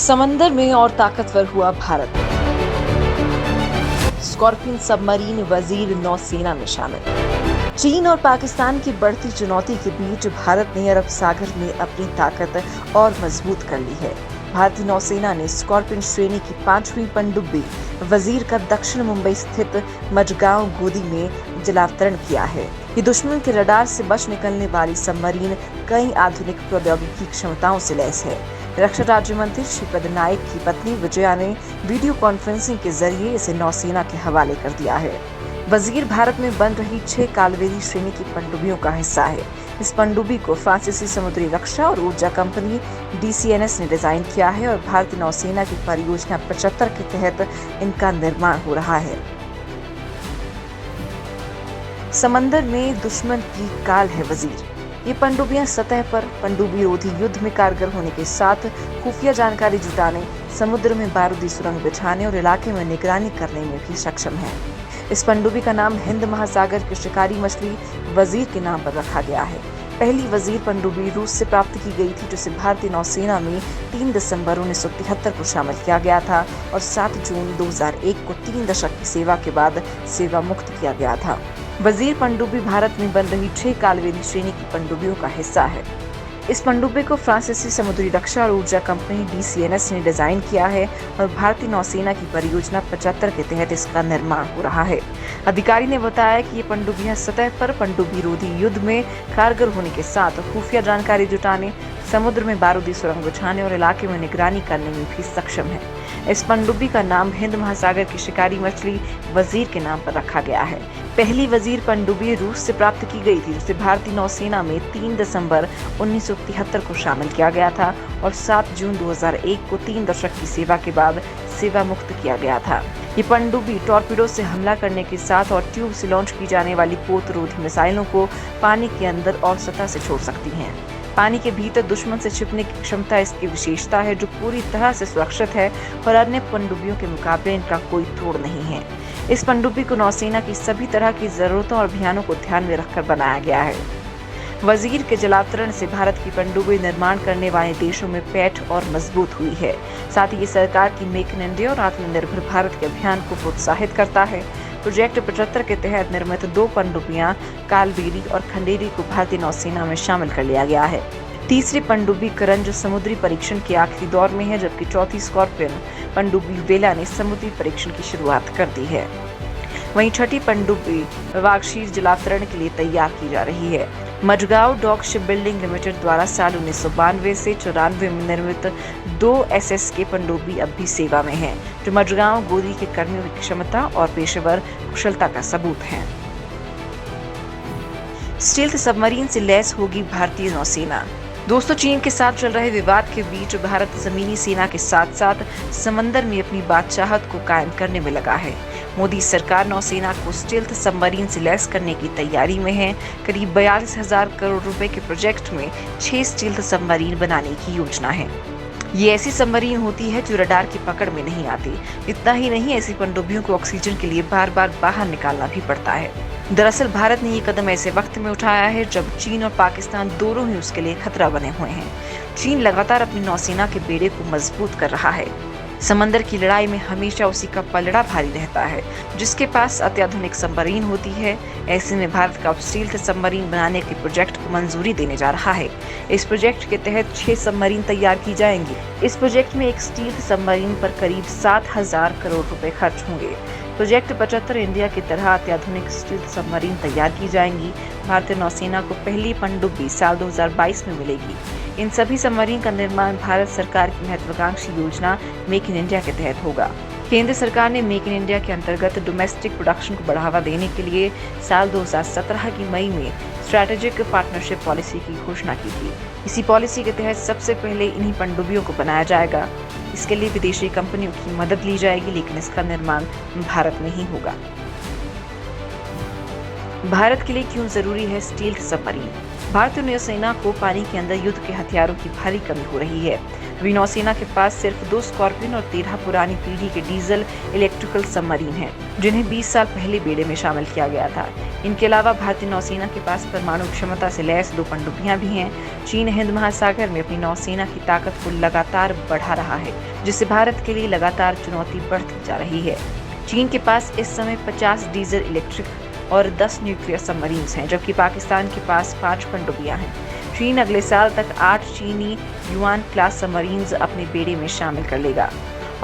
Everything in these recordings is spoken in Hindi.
समंदर में और ताकतवर हुआ भारत। स्कॉर्पियन सबमरीन वजीर नौसेना में शामिल। चीन और पाकिस्तान की बढ़ती चुनौती के बीच भारत ने अरब सागर में अपनी ताकत और मजबूत कर ली है। भारतीय नौसेना ने स्कॉर्पियन श्रेणी की 5वीं पनडुब्बी वजीर का दक्षिण मुंबई स्थित मजगांव गोदी में जलावतरण किया है। ये दुश्मन के रडार से बच निकलने वाली सबमरीन कई आधुनिक प्रौद्योगिकी क्षमताओं से लैस है। रक्षा राज्य मंत्री श्रीपद नाइक की पत्नी विजया ने वीडियो कॉन्फ्रेंसिंग के जरिए इसे नौसेना के हवाले कर दिया है। वजीर भारत में बन रही 6 कालवेरी श्रेणी की पनडुब्बियों का हिस्सा है। इस पनडुब्बी को फ्रांसीसी समुद्री रक्षा और ऊर्जा कंपनी DCNS ने डिजाइन किया है और भारतीय नौसेना की परियोजना 75 के तहत इनका निर्माण हो रहा है। समंदर में दुश्मन की काल है वजीर। ये पनडुब्बियां सतह पर पनडुब्बी रोधी युद्ध में कारगर होने के साथ खुफिया जानकारी जुटाने, समुद्र में बारूदी सुरंग बिछाने और इलाके में निगरानी करने में भी सक्षम है। इस पनडुब्बी का नाम हिंद महासागर की शिकारी मछली वजीर के नाम पर रखा गया है। पहली वजीर पनडुब्बी रूस से प्राप्त की गई थी, जिसे भारतीय नौसेना में 3 दिसंबर 1973 को शामिल किया गया था और 7 जून 2001 को 3 दशक की सेवा के बाद सेवा मुक्त किया गया था। वजीर पनडुब्बी भारत में बन रही 6 कालवेरी श्रेणी की पनडुब्बियों का हिस्सा है। इस पनडुब्बी को फ्रांसीसी समुद्री रक्षा और ऊर्जा कंपनी DCNS ने डिजाइन किया है और भारतीय नौसेना की परियोजना 75 के तहत इसका निर्माण हो रहा है। अधिकारी ने बताया कि ये पनडुब्बियां सतह पर पनडुब्बी रोधी युद्ध में कारगर होने के साथ खुफिया जानकारी जुटाने, समुद्र में बारूदी सुरंग बिछाने और इलाके में निगरानी करने में भी सक्षम है। इस पनडुब्बी का नाम हिंद महासागर की शिकारी मछली वजीर के नाम पर रखा गया है। पहली वजीर पनडुब्बी रूस से प्राप्त की गई थी, जिसे भारतीय नौसेना में 3 दिसंबर 1973 को शामिल किया गया था और 7 जून 2001 को 3 दशक की सेवा के बाद सेवा मुक्त किया गया था। ये पनडुब्बी टॉर्पीडो से हमला करने के साथ और ट्यूब से लॉन्च की जाने वाली पोत रोधी मिसाइलों को पानी के अंदर और सतह से छोड़ सकती हैं। पानी के भीतर दुश्मन से छिपने की क्षमता इसकी विशेषता है, जो पूरी तरह से सुरक्षित है और अन्य पनडुब्बियों के मुकाबले इनका कोई तोड़ नहीं है। इस पनडुब्बी को नौसेना की सभी तरह की जरूरतों और अभियानों को ध्यान में रखकर बनाया गया है। वजीर के जलावतरण से भारत की पनडुब्बी निर्माण करने वाले देशों में पैठ और मजबूत हुई है। साथ ही ये सरकार की मेक इन इंडिया और आत्मनिर्भर भारत के अभियान को प्रोत्साहित करता है। प्रोजेक्ट 75 के तहत निर्मित 2 पनडुब्बियां कालवेरी और खंडेरी को भारतीय नौसेना में शामिल कर लिया गया है। तीसरी पनडुब्बी करंज समुद्री परीक्षण के आखिरी दौर में है, जबकि चौथी स्कॉर्पियन पनडुब्बी वेला ने समुद्री परीक्षण की शुरुआत कर दी है। वहीं छठी पनडुब्बी वागशीर जलावतरण के लिए तैयार की जा रही है। Mazagon dock ship building limited द्वारा साल 1992 से 94 में निर्मित 2 SSK पनडुब्बी अब भी सेवा में है, जो मजगांव गोदी के कर्मियों की क्षमता और पेशेवर कुशलता का सबूत है। स्टील्थ सबमरीन से लैस होगी भारतीय नौसेना। दोस्तों, चीन के साथ चल रहे विवाद के बीच भारत जमीनी सेना के साथ साथ समंदर में अपनी बादशाहत को कायम करने में लगा है। मोदी सरकार नौसेना को स्टील्थ सबमरीन से लैस करने की तैयारी में है। करीब 42,000 करोड़ रुपए के प्रोजेक्ट में 6 स्टील्थ सबमरीन बनाने की योजना है। ये ऐसी सबमरीन होती है जो रडार की पकड़ में नहीं आती। इतना ही नहीं, ऐसी पनडुब्बियों को ऑक्सीजन के लिए बार बार बाहर निकालना भी पड़ता है। दरअसल भारत ने ये कदम ऐसे वक्त में उठाया है जब चीन और पाकिस्तान दोनों ही उसके लिए खतरा बने हुए हैं। चीन लगातार अपनी नौसेना के बेड़े को मजबूत कर रहा है। समंदर की लड़ाई में हमेशा उसी का पलड़ा भारी रहता है, जिसके पास अत्याधुनिक सबमरीन होती है। ऐसे में भारत का स्टील्थ सबमरीन बनाने के प्रोजेक्ट को मंजूरी देने जा रहा है। इस प्रोजेक्ट के तहत 6 सबमरीन तैयार की जाएंगी। इस प्रोजेक्ट में एक स्टील्थ सबमरीन पर करीब 7,000 करोड़ रुपए खर्च होंगे। प्रोजेक्ट 75 इंडिया की तरह अत्याधुनिक स्टील्थ सबमरीन तैयार की जाएंगी। भारतीय नौसेना को पहली पनडुब्बी साल 2022 में मिलेगी। इन सभी सबमरीन का निर्माण भारत सरकार की महत्वाकांक्षी योजना मेक इन इंडिया के तहत होगा। केंद्र सरकार ने मेक इन इंडिया के अंतर्गत डोमेस्टिक प्रोडक्शन को बढ़ावा देने के लिए साल 2017 की मई में स्ट्रैटेजिक पार्टनरशिप पॉलिसी की घोषणा की थी। इसी पॉलिसी के तहत सबसे पहले इन्हीं पनडुब्बियों को बनाया जाएगा। इसके लिए विदेशी कंपनियों की मदद ली जाएगी, लेकिन इसका निर्माण भारत में ही होगा। भारत के लिए क्यों जरूरी है स्टील्थ सबमरीन? भारतीय नौसेना को पानी के अंदर युद्ध के हथियारों की भारी कमी हो रही है। अभी नौसेना के पास सिर्फ 2 स्कॉर्पियन और 13 पुरानी पीढ़ी के डीजल इलेक्ट्रिकल सबमरीन हैं, जिन्हें 20 साल पहले बेड़े में शामिल किया गया था। इनके अलावा भारतीय नौसेना के पास परमाणु क्षमता से लैस 2 पनडुब्बियां भी हैं। चीन हिंद महासागर में अपनी नौसेना की ताकत को लगातार बढ़ा रहा है, जिससे भारत के लिए लगातार चुनौती बढ़ती जा रही है। चीन के पास इस समय 50 डीजल इलेक्ट्रिक और 10 न्यूक्लियर सबमरीन्स हैं, जबकि पाकिस्तान के पास 5 पनडुब्बियां हैं। चीन अगले साल तक 8 चीनी युआन क्लास सबमरीन्स अपने बेड़े में शामिल कर लेगा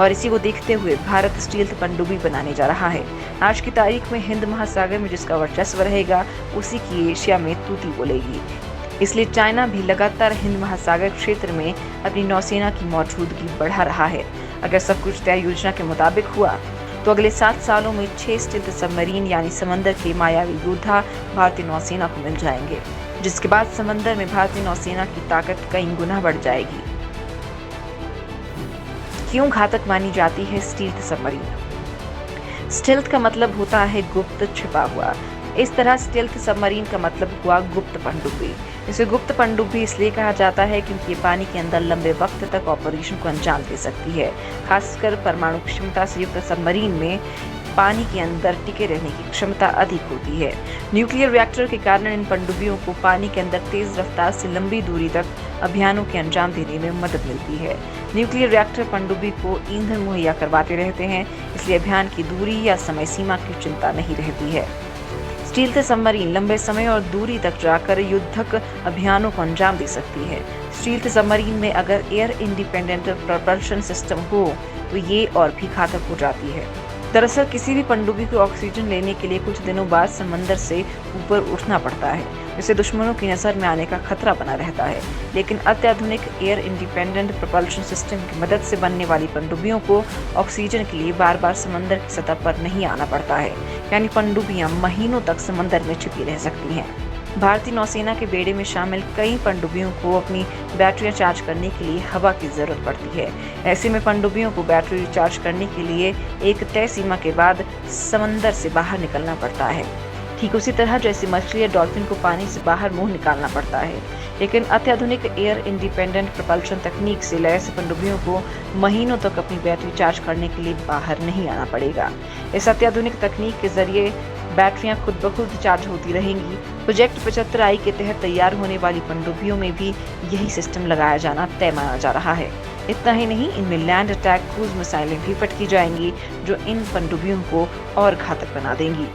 और इसी को देखते हुए भारत स्टील्थ पनडुब्बी बनाने जा रहा है। आज की तारीख में हिंद महासागर में जिसका वर्चस्व रहेगा, उसी की एशिया में तूती बोलेगी। इसलिए चाइना भी लगातार हिंद महासागर क्षेत्र में अपनी नौसेना की मौजूदगी बढ़ा रहा है। अगर सब कुछ तय योजना के मुताबिक हुआ तो अगले 7 सालों में 6 स्टील्थ सबमरीन यानी समंदर के मायावी योद्धा भारतीय नौसेना को मिल जाएंगे, जिसके बाद समंदर में भारतीय नौसेना की ताकत कई गुना बढ़ जाएगी। क्यों घातक मानी जाती है स्टील्थ सबमरीन? स्टील्थ का मतलब होता है गुप्त, छिपा हुआ। इस तरह स्टील्थ सबमरीन का मतलब हुआ गुप्त पनडुब्बी। इसे गुप्त पनडुब्बी इसलिए कहा जाता है क्योंकि ये पानी के अंदर लंबे वक्त तक ऑपरेशन को अंजाम दे सकती है। खासकर परमाणु क्षमता से युक्त सबमरीन में पानी के अंदर टिके रहने की क्षमता अधिक होती है। न्यूक्लियर रिएक्टर के कारण इन पनडुब्बियों को पानी के अंदर तेज रफ्तार से लंबी दूरी तक अभियानों के अंजाम देने में मदद मिलती है। न्यूक्लियर रिएक्टर पनडुब्बी को ईंधन मुहैया करवाते रहते हैं, इसलिए अभियान की दूरी या समय सीमा की चिंता नहीं रहती है। स्टील्थ सबमरीन लंबे समय और दूरी तक जाकर युद्धक अभियानों को अंजाम दे सकती है। स्टील्थ सबमरीन में अगर एयर इंडिपेंडेंट प्रपल्शन सिस्टम हो तो ये और भी घातक हो जाती है। दरअसल किसी भी पनडुब्बी को ऑक्सीजन लेने के लिए कुछ दिनों बाद समंदर से ऊपर उठना पड़ता है, जिससे दुश्मनों की नजर में आने का खतरा बना रहता है। लेकिन अत्याधुनिक एयर इंडिपेंडेंट प्रोपल्शन सिस्टम की मदद से बनने वाली पनडुब्बियों को ऑक्सीजन के लिए बार बार समंदर की सतह पर नहीं आना पड़ता है, यानी पनडुब्बियां महीनों तक समंदर में छिपी रह सकती हैं। भारतीय नौसेना के बेड़े में शामिल कई पनडुब्बियों को अपनी बैटरियां चार्ज करने के लिए हवा की जरूरत पड़ती है। ऐसे में पनडुब्बियों को बैटरी चार्ज करने के लिए एक तय सीमा के बाद समंदर से बाहर निकलना पड़ता है, ठीक उसी तरह जैसे मछली या डॉल्फिन को पानी से बाहर मुंह निकालना पड़ता है। लेकिन अत्याधुनिक एयर इंडिपेंडेंट प्रोपल्शन तकनीक से लैस पनडुब्बियों को महीनों तक अपनी बैटरी चार्ज करने के लिए बाहर नहीं आना पड़ेगा। इस अत्याधुनिक तकनीक के जरिए बैटरियां खुद ब खुद चार्ज होती रहेंगी। प्रोजेक्ट 75I के तहत तैयार होने वाली पनडुब्बियों में भी यही सिस्टम लगाया जाना तय माना जा रहा है। इतना ही नहीं, इनमें लैंड अटैक क्रूज मिसाइलें भी फिट की जाएंगी, जो इन पनडुब्बियों को और घातक बना देंगी।